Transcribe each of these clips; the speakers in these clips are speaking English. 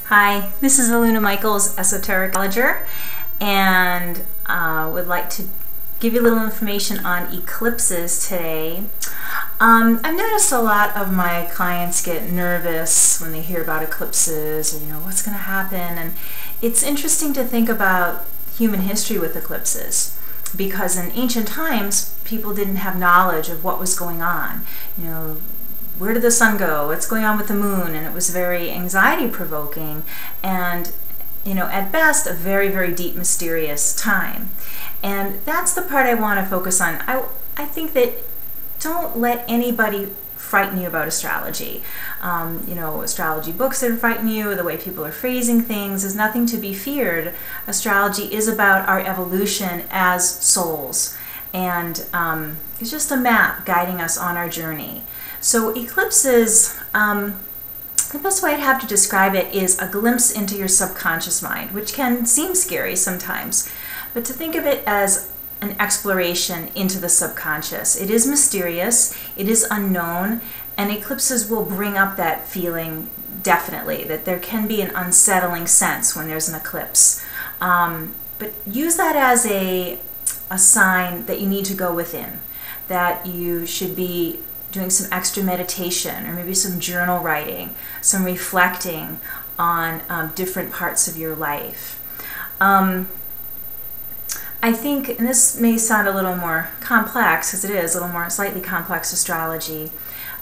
Hi, this is Aluna Michaels, Esoteric Astrologer, and would like to give you a little information on eclipses today. I've noticed a lot of my clients get nervous when they hear about eclipses, or what's going to happen, and it's interesting to think about human history with eclipses, because in ancient times people didn't have knowledge of what was going on. Where did the sun go? What's going on with the moon? And it was very anxiety-provoking and, at best, a very, very deep, mysterious time. And that's the part I want to focus on. I think that don't let anybody frighten you about astrology. Astrology books that frighten you, or the way people are phrasing things, is nothing to be feared. Astrology is about our evolution as souls. And it's just a map guiding us on our journey. So eclipses, the best way I'd have to describe it is a glimpse into your subconscious mind, which can seem scary sometimes, but to think of it as an exploration into the subconscious. It is mysterious, it is unknown, and eclipses will bring up that feeling definitely, that there can be an unsettling sense when there's an eclipse. But use that as a sign that you need to go within, that you should be doing some extra meditation, or maybe some journal writing, some reflecting on different parts of your life. I think, and this may sound a little more complex, because it is a little more slightly complex astrology,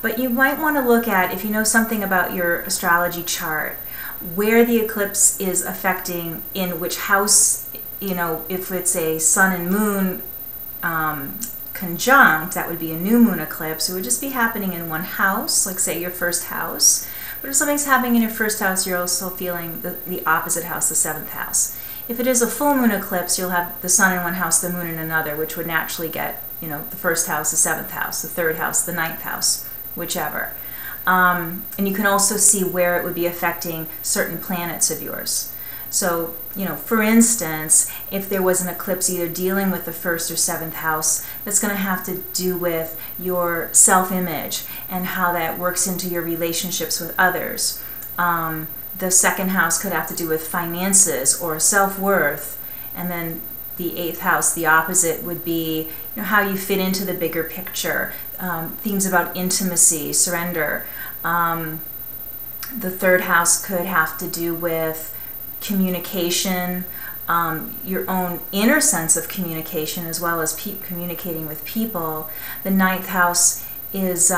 but you might want to look at, if you know something about your astrology chart, where the eclipse is affecting in which house. If it's a sun and moon conjunct, that would be a new moon eclipse. It would just be happening in one house, like say your first house. But if something's happening in your first house, you're also feeling the opposite house, the seventh house. If it is a full moon eclipse, you'll have the sun in one house, the moon in another, which would naturally get, the first house, the seventh house, the third house, the ninth house, whichever. And you can also see where it would be affecting certain planets of yours. So, for instance, if there was an eclipse either dealing with the first or seventh house, that's going to have to do with your self-image and how that works into your relationships with others. The second house could have to do with finances or self-worth, and then the eighth house, the opposite, would be how you fit into the bigger picture, themes about intimacy, surrender. The third house could have to do with communication, your own inner sense of communication, as well as communicating with people. The ninth house is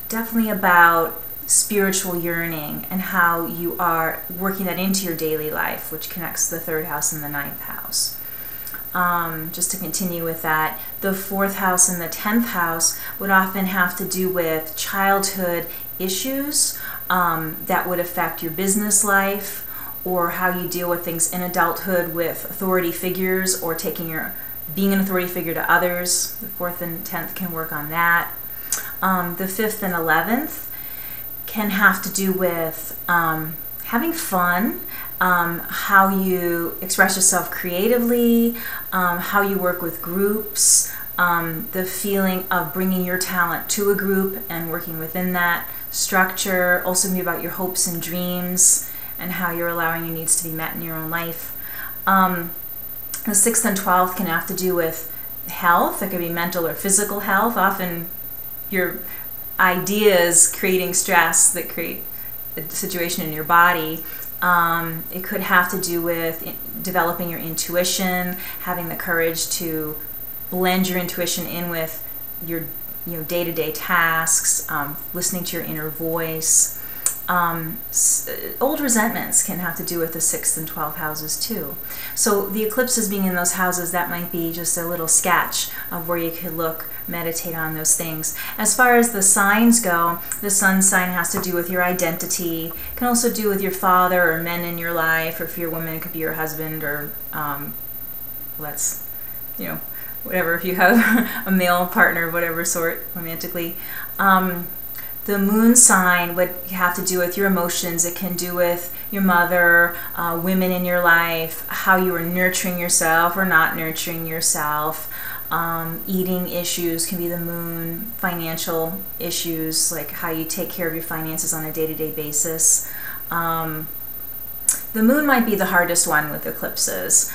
definitely about spiritual yearning and how you are working that into your daily life, which connects the third house and the ninth house. Just to continue with that, the fourth house and the 10th house would often have to do with childhood issues that would affect your business life, or how you deal with things in adulthood with authority figures, or being an authority figure to others. The 4th and 10th can work on that. The 5th and 11th can have to do with having fun, how you express yourself creatively, how you work with groups, the feeling of bringing your talent to a group and working within that structure. Also maybe about your hopes and dreams, and how you're allowing your needs to be met in your own life. The 6th and 12th can have to do with health. It could be mental or physical health. Often your ideas creating stress that create a situation in your body. It could have to do with developing your intuition, having the courage to blend your intuition in with your day-to-day tasks, listening to your inner voice. Old resentments can have to do with the 6th and 12th houses too. So the eclipses being in those houses, that might be just a little sketch of where you could look, meditate on those things. As far as the signs go, the sun sign has to do with your identity. It can also do with your father or men in your life, or if you're a woman, it could be your husband, or whatever, if you have a male partner of whatever sort, romantically. The moon sign would have to do with your emotions. It can do with your mother, women in your life, how you are nurturing yourself or not nurturing yourself. Eating issues can be the moon. Financial issues, like how you take care of your finances on a day-to-day basis. The moon might be the hardest one with eclipses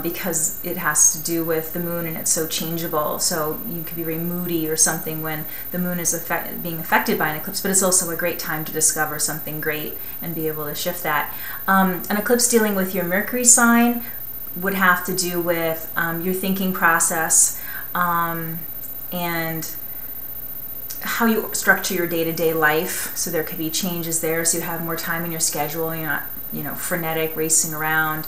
because it has to do with the moon and it's so changeable. So you could be very moody or something when the moon is being affected by an eclipse, but it's also a great time to discover something great and be able to shift that. An eclipse dealing with your Mercury sign would have to do with your thinking process and how you structure your day-to-day life. So there could be changes there, so you have more time in your schedule. You're not, frenetic, racing around.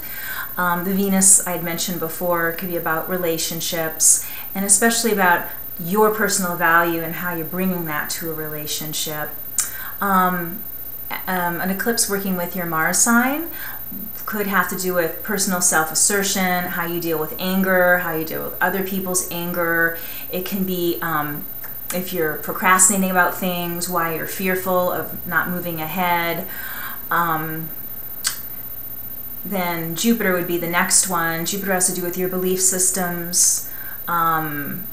The Venus I had mentioned before could be about relationships, and especially about your personal value and how you're bringing that to a relationship. An eclipse working with your Mars sign could have to do with personal self-assertion, how you deal with anger, how you deal with other people's anger. It can be if you're procrastinating about things, why you're fearful of not moving ahead. Then Jupiter would be the next one. Jupiter has to do with your belief systems, could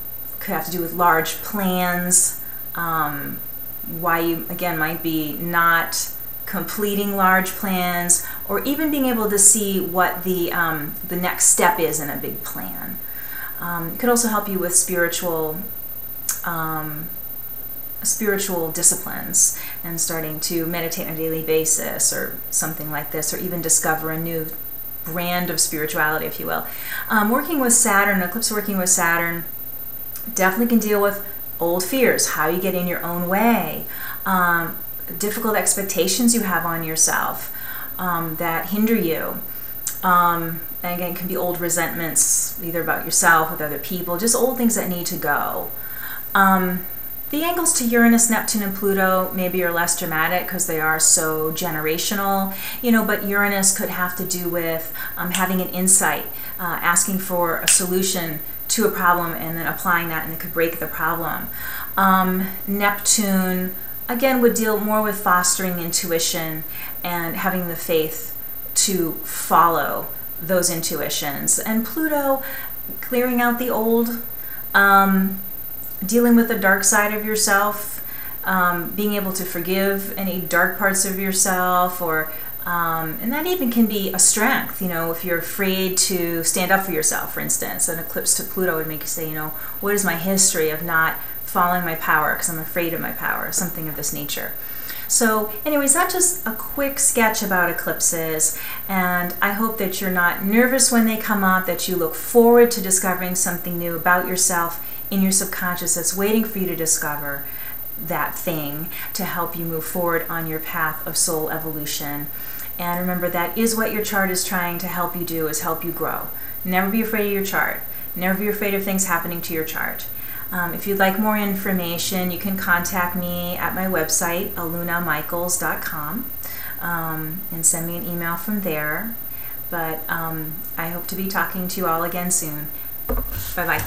have to do with large plans, why you, again, might be not completing large plans, or even being able to see what the next step is in a big plan. It could also help you with spiritual disciplines and starting to meditate on a daily basis or something like this, or even discover a new brand of spirituality, if you will. Working with Saturn, eclipse working with Saturn definitely can deal with old fears, how you get in your own way, difficult expectations you have on yourself that hinder you. And again, it can be old resentments, either about yourself, with other people, just old things that need to go. The angles to Uranus, Neptune, and Pluto maybe are less dramatic because they are so generational, but Uranus could have to do with having an insight, asking for a solution to a problem and then applying that, and it could break the problem. Neptune, again, would deal more with fostering intuition and having the faith to follow those intuitions. And Pluto, clearing out the old, dealing with the dark side of yourself, being able to forgive any dark parts of yourself, or and that even can be a strength, if you're afraid to stand up for yourself, for instance. An eclipse to Pluto would make you say, what is my history of not following my power because I'm afraid of my power, something of this nature. So anyways, that's just a quick sketch about eclipses, and I hope that you're not nervous when they come up, that you look forward to discovering something new about yourself in your subconscious that's waiting for you to discover that thing to help you move forward on your path of soul evolution. And remember, that is what your chart is trying to help you do, is help you grow. Never be afraid of your chart. Never be afraid of things happening to your chart. If you'd like more information, you can contact me at my website, alunamichaels.com, and send me an email from there. But I hope to be talking to you all again soon. Bye-bye.